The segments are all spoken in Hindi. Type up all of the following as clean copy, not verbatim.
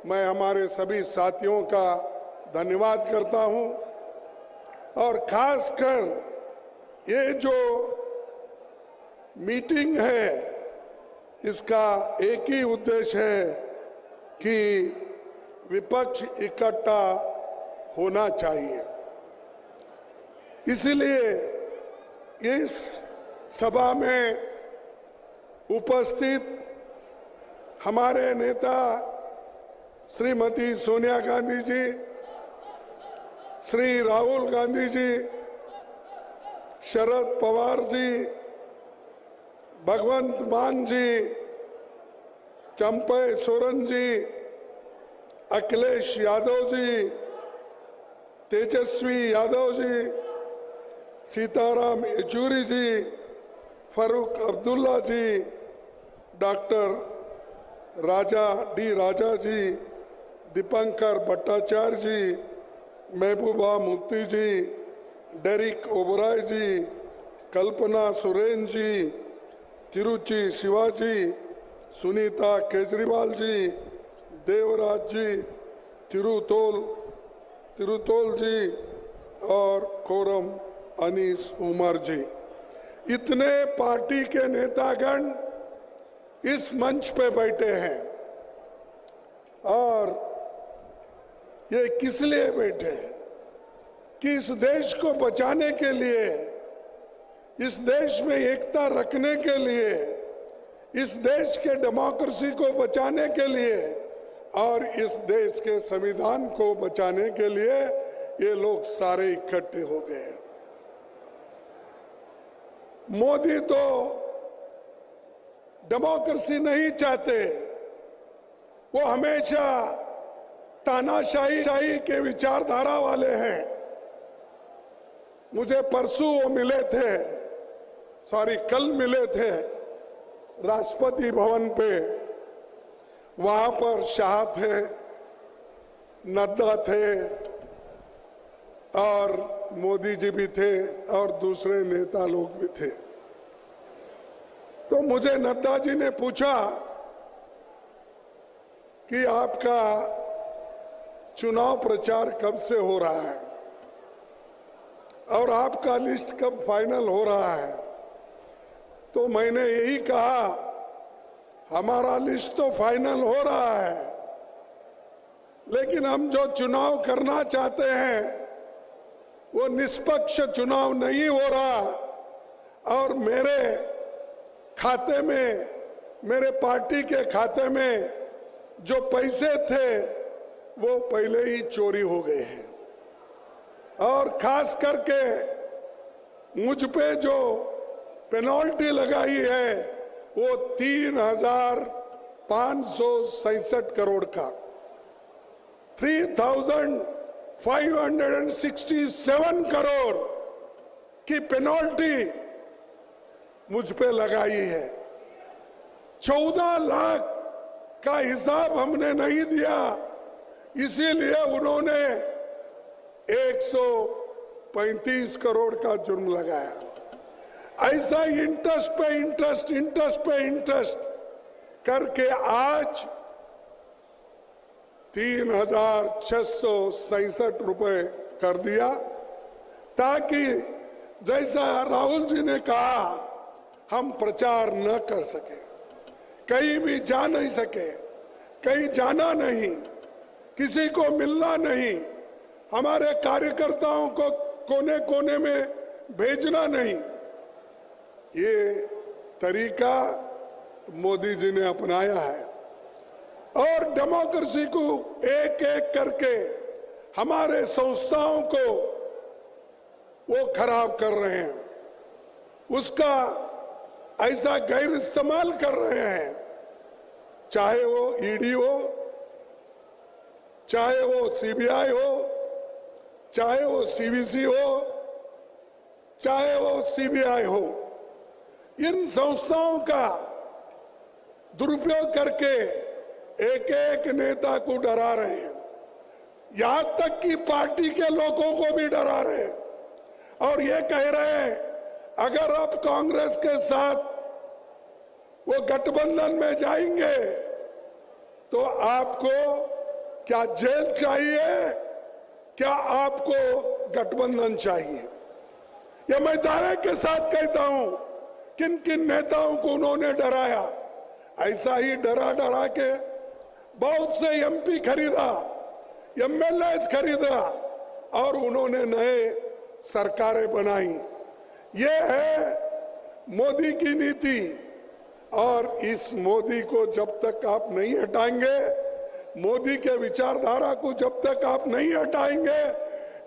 मैं हमारे सभी साथियों का धन्यवाद करता हूं और खासकर ये जो मीटिंग है इसका एक ही उद्देश्य है कि विपक्ष इकट्ठा होना चाहिए। इसीलिए इस सभा में उपस्थित हमारे नेता श्रीमती सोनिया गांधी जी, श्री राहुल गांधी जी, शरद पवार जी, भगवंत मान जी, चंपई सोरेन जी, अखिलेश यादव जी, तेजस्वी यादव जी, सीताराम येचुरी जी, फारूक अब्दुल्ला जी, डॉक्टर राजा जी, दीपंकर भट्टाचार्य जी, महबूबा मुफ्ती जी, डेरिक ओबराय जी, कल्पना सुरेन जी, तिरुचि शिवाजी, सुनीता केजरीवाल जी, देवराज जी, तिरुतोल जी और कोरम अनीस उमर जी, इतने पार्टी के नेतागण इस मंच पे बैठे हैं। और ये किस लिए बैठे हैं? कि इस देश को बचाने के लिए, इस देश में एकता रखने के लिए, इस देश के डेमोक्रेसी को बचाने के लिए और इस देश के संविधान को बचाने के लिए ये लोग सारे इकट्ठे हो गए। मोदी तो डेमोक्रेसी नहीं चाहते, वो हमेशा तानाशाही के विचारधारा वाले हैं। मुझे परसों वो मिले थे, कल मिले थे राष्ट्रपति भवन पे। वहां पर शाह थे, नड्डा थे और मोदी जी भी थे और दूसरे नेता लोग भी थे। तो मुझे नड्डा जी ने पूछा कि आपका चुनाव प्रचार कब से हो रहा है और आपका लिस्ट कब फाइनल हो रहा है? तो मैंने यही कहा, हमारा लिस्ट तो फाइनल हो रहा है, लेकिन हम जो चुनाव करना चाहते हैं वो निष्पक्ष चुनाव नहीं हो रहा और मेरे खाते में, मेरे पार्टी के खाते में जो पैसे थे वो पहले ही चोरी हो गए हैं। और खास करके मुझ पे जो पेनल्टी लगाई है वो 3,567 करोड़ का, 3,567 करोड़ की पेनल्टी मुझ पे लगाई है। 14 लाख का हिसाब हमने नहीं दिया, इसीलिए उन्होंने 135 करोड़ का जुर्म लगाया। ऐसा इंटरेस्ट पे इंटरेस्ट करके आज 3,667 रुपए कर दिया, ताकि जैसा राहुल जी ने कहा हम प्रचार न कर सके, कहीं भी जा नहीं सके, कहीं जाना नहीं, किसी को मिलना नहीं, हमारे कार्यकर्ताओं को कोने कोने में भेजना नहीं। ये तरीका मोदी जी ने अपनाया है और डेमोक्रेसी को एक एक करके हमारे संस्थाओं को वो खराब कर रहे हैं, उसका ऐसा गैर इस्तेमाल कर रहे हैं। चाहे वो ईडी हो, चाहे वो सीबीआई हो, चाहे वो सीवीसी हो, चाहे वो सीबीआई हो, इन संस्थाओं का दुरुपयोग करके एक एक नेता को डरा रहे हैं, यहां तक कि पार्टी के लोगों को भी डरा रहे हैं और ये कह रहे हैं अगर आप कांग्रेस के साथ वो गठबंधन में जाएंगे तो आपको क्या जेल चाहिए, क्या आपको गठबंधन चाहिए? यह मैं दावे के साथ कहता हूं, किन किन नेताओं को उन्होंने डराया, ऐसा ही डरा डरा के बहुत से एमपी खरीदा, एमएलए खरीदा और उन्होंने नए सरकारें बनाई। ये है मोदी की नीति। और इस मोदी को जब तक आप नहीं हटाएंगे, मोदी के विचारधारा को जब तक आप नहीं हटाएंगे,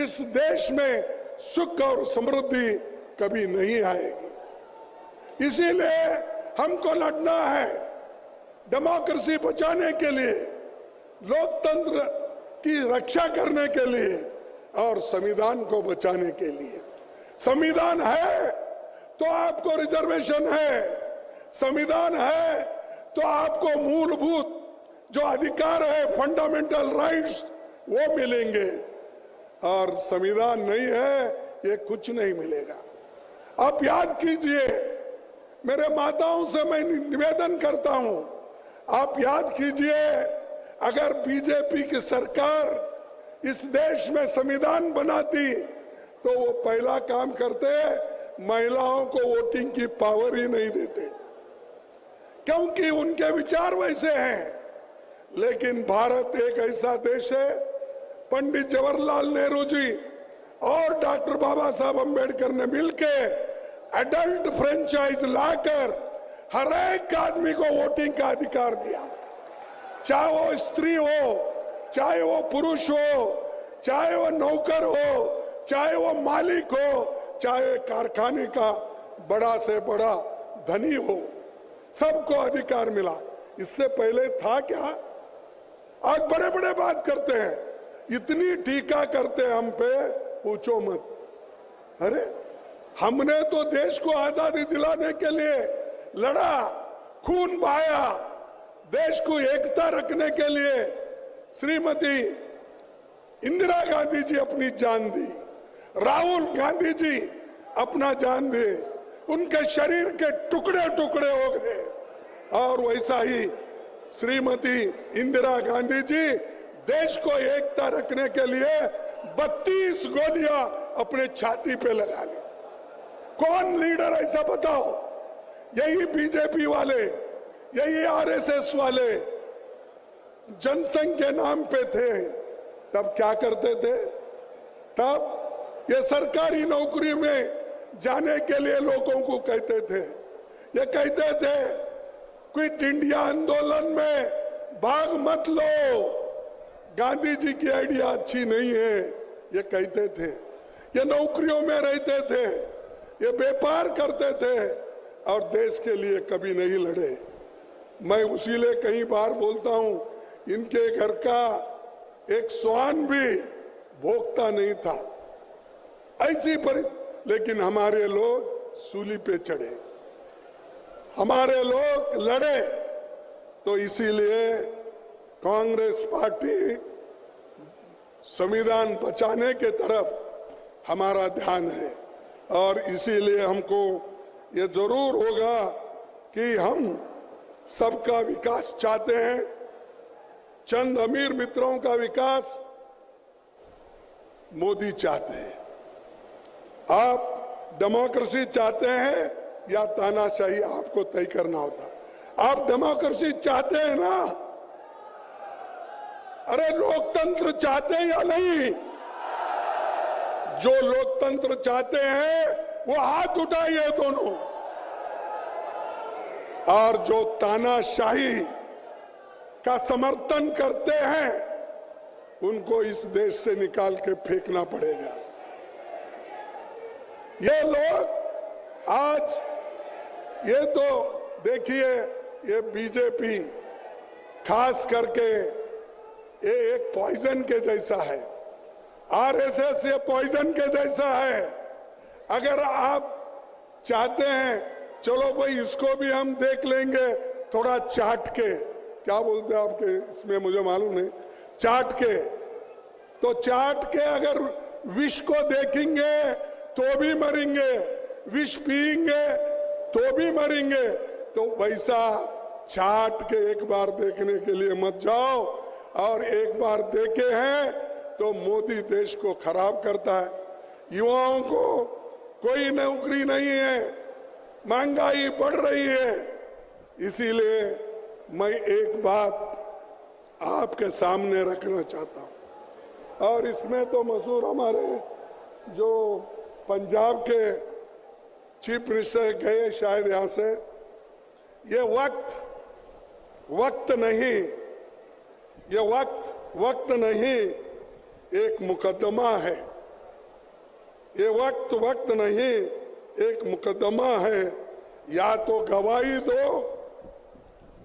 इस देश में सुख और समृद्धि कभी नहीं आएगी। इसीलिए हमको लड़ना है डेमोक्रेसी बचाने के लिए, लोकतंत्र की रक्षा करने के लिए और संविधान को बचाने के लिए। संविधान है तो आपको रिजर्वेशन है, संविधान है तो आपको मूलभूत जो अधिकार है, फंडामेंटल राइट्स, वो मिलेंगे। और संविधान नहीं है, ये कुछ नहीं मिलेगा। आप याद कीजिए, मेरे माताओं से मैं निवेदन करता हूं, आप याद कीजिए, अगर बीजेपी की सरकार इस देश में संविधान बनाती तो वो पहला काम करते, महिलाओं को वोटिंग की पावर ही नहीं देते, क्योंकि उनके विचार वैसे हैं। लेकिन भारत एक ऐसा देश है, पंडित जवाहरलाल नेहरू जी और डॉक्टर बाबा साहब अम्बेडकर ने मिलके एडल्ट फ्रेंचाइज लाकर हर एक आदमी को वोटिंग का अधिकार दिया, चाहे वो स्त्री हो, चाहे वो पुरुष हो, चाहे वो नौकर हो, चाहे वो मालिक हो, चाहे कारखाने का बड़ा से बड़ा धनी हो, सबको अधिकार मिला। इससे पहले था क्या? आज बड़े बड़े बात करते हैं, इतनी टीका करते हैं हम पे, पूछो मत। अरे हमने तो देश को आजादी दिलाने के लिए लड़ा, खून बहाया, देश को एकता रखने के लिए श्रीमती इंदिरा गांधी जी अपनी जान दी, राहुल गांधी जी अपना जान दे, उनके शरीर के टुकड़े टुकड़े हो गए। और वैसा ही श्रीमती इंदिरा गांधी जी देश को एकता रखने के लिए 32 गोलियां अपने छाती पे लगा ली। कौन लीडर ऐसा बताओ? यही बीजेपी वाले, यही आरएसएस वाले जनसंघ के नाम पे थे। तब क्या करते थे? तब ये सरकारी नौकरी में जाने के लिए लोगों को कहते थे, ये कहते थे क्विट इंडिया आंदोलन में भाग मत लो, गांधी जी की आइडिया अच्छी नहीं है, ये कहते थे। ये नौकरियों में रहते थे, ये व्यापार करते थे और देश के लिए कभी नहीं लड़े। मैं उसीलिए कई बार बोलता हूं, इनके घर का एक स्वान भी भोगता नहीं था, ऐसी परिस्थिति। लेकिन हमारे लोग सूली पे चढ़े, हमारे लोग लड़े। तो इसीलिए कांग्रेस पार्टी संविधान बचाने के तरफ हमारा ध्यान है। और इसीलिए हमको ये जरूर होगा कि हम सबका विकास चाहते हैं, चंद अमीर मित्रों का विकास मोदी चाहते हैं। आप डेमोक्रेसी चाहते हैं या तानाशाही, आपको तय करना होता। आप डेमोक्रेसी चाहते हैं ना? अरे लोकतंत्र चाहते हैं या नहीं? जो लोकतंत्र चाहते हैं वो हाथ उठाइए दोनों, और जो तानाशाही का समर्थन करते हैं उनको इस देश से निकाल के फेंकना पड़ेगा। ये लोग आज ये तो देखिए, ये बीजेपी खास करके ये एक पॉइजन के जैसा है, आरएसएस ये पॉइजन के जैसा है। अगर आप चाहते हैं चलो भाई इसको भी हम देख लेंगे थोड़ा चाट के, क्या बोलते हैं आपके इसमें मुझे मालूम नहीं, चाट के, तो चाट के अगर विष को देखेंगे तो भी मरेंगे, विष पिएंगे तो भी मरेंगे। तो वैसा चाट के एक बार देखने के लिए मत जाओ, और एक बार देखे हैं तो मोदी देश को खराब करता है। युवाओं को कोई नौकरी नहीं है, महंगाई बढ़ रही है। इसीलिए मैं एक बात आपके सामने रखना चाहता हूं, और इसमें तो मशहूर हमारे जो पंजाब के चीफ मिनिस्टर गए शायद यहां से, ये वक्त नहीं, ये वक्त नहीं, एक मुकदमा है। ये वक्त नहीं, एक मुकदमा है। या तो गवाही दो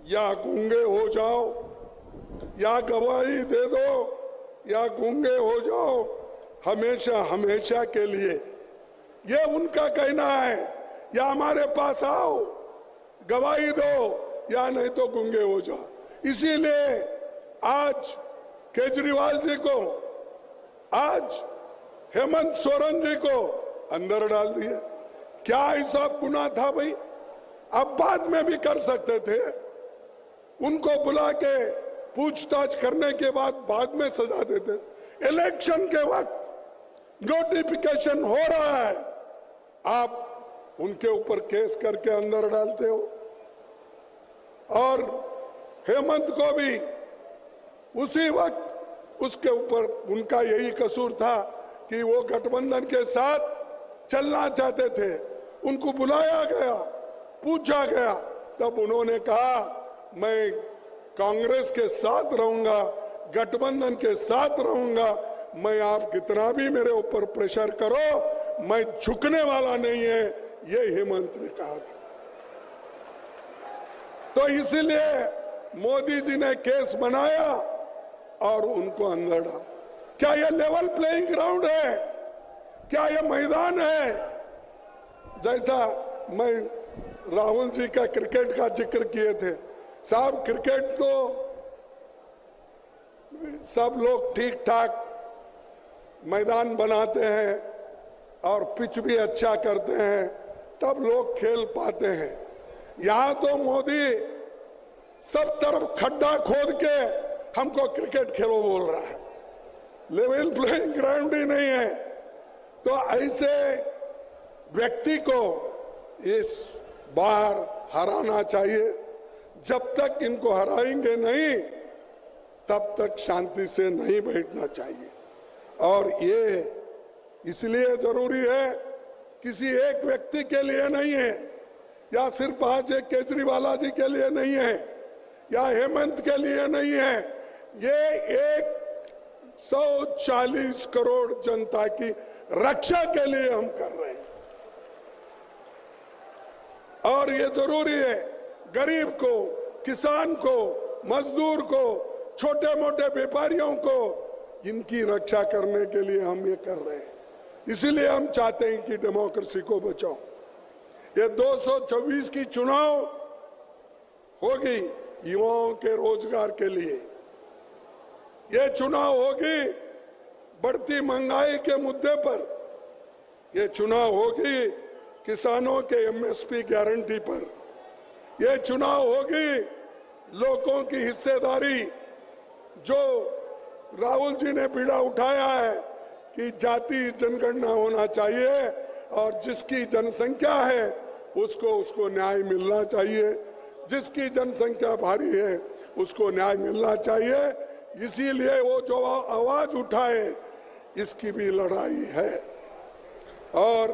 या गूंगे हो जाओ, या गवाही दे दो या गूंगे हो जाओ हमेशा हमेशा के लिए। ये उनका कहना है, या हमारे पास आओ गवाही दो या नहीं तो गूंगे हो जाओ। इसीलिए आज केजरीवाल जी को, आज हेमंत सोरेन जी को अंदर डाल दिया। क्या ऐसा गुनाह था भाई? अब बाद में भी कर सकते थे, उनको बुला के पूछताछ करने के बाद में सजा देते। इलेक्शन के वक्त नोटिफिकेशन हो रहा है, आप उनके ऊपर केस करके अंदर डालते हो। और हेमंत को भी उसी वक्त उसके ऊपर उनका यही कसूर था कि वो गठबंधन के साथ चलना चाहते थे। उनको बुलाया गया, पूछा गया, तब उन्होंने कहा मैं कांग्रेस के साथ रहूंगा, गठबंधन के साथ रहूंगा। मैं आप कितना भी मेरे ऊपर प्रेशर करो, मैं झुकने वाला नहीं है, ये हेमंत ने कहा था। तो इसलिए मोदी जी ने केस बनाया और उनको अंदर डाला। क्या ये लेवल प्लेइंग ग्राउंड है? क्या ये मैदान है? जैसा मैं राहुल जी का क्रिकेट का जिक्र किए थे, साहब क्रिकेट तो सब लोग ठीक ठाक मैदान बनाते हैं और पिच भी अच्छा करते हैं, तब लोग खेल पाते हैं। यहां तो मोदी सब तरफ खड्डा खोद के हमको क्रिकेट खेलो बोल रहा है, लेवल प्लेइंग ग्राउंड ही नहीं है। तो ऐसे व्यक्ति को इस बार हराना चाहिए। जब तक इनको हराएंगे नहीं, तब तक शांति से नहीं बैठना चाहिए। और ये इसलिए जरूरी है, किसी एक व्यक्ति के लिए नहीं है, या सिर्फ आज एक केजरीवाल जी के लिए नहीं है, या हेमंत के लिए नहीं है। ये 140 करोड़ जनता की रक्षा के लिए हम कर रहे हैं। और ये जरूरी है, गरीब को, किसान को, मजदूर को, छोटे मोटे व्यापारियों को, इनकी रक्षा करने के लिए हम ये कर रहे हैं। इसीलिए हम चाहते हैं कि डेमोक्रेसी को बचाओ। ये 224 की चुनाव होगी युवाओं के रोजगार के लिए, ये चुनाव होगी बढ़ती महंगाई के मुद्दे पर, ये चुनाव होगी किसानों के एमएसपी गारंटी पर, ये चुनाव होगी लोगों की हिस्सेदारी। जो राहुल जी ने बीड़ा उठाया है कि जाति जनगणना होना चाहिए और जिसकी जनसंख्या है उसको न्याय मिलना चाहिए, जिसकी जनसंख्या भारी है उसको न्याय मिलना चाहिए। इसीलिए वो जो आवाज उठाए, इसकी भी लड़ाई है। और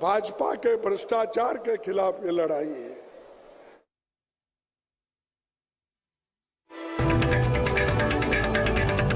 भाजपा के भ्रष्टाचार के खिलाफ ये लड़ाई है।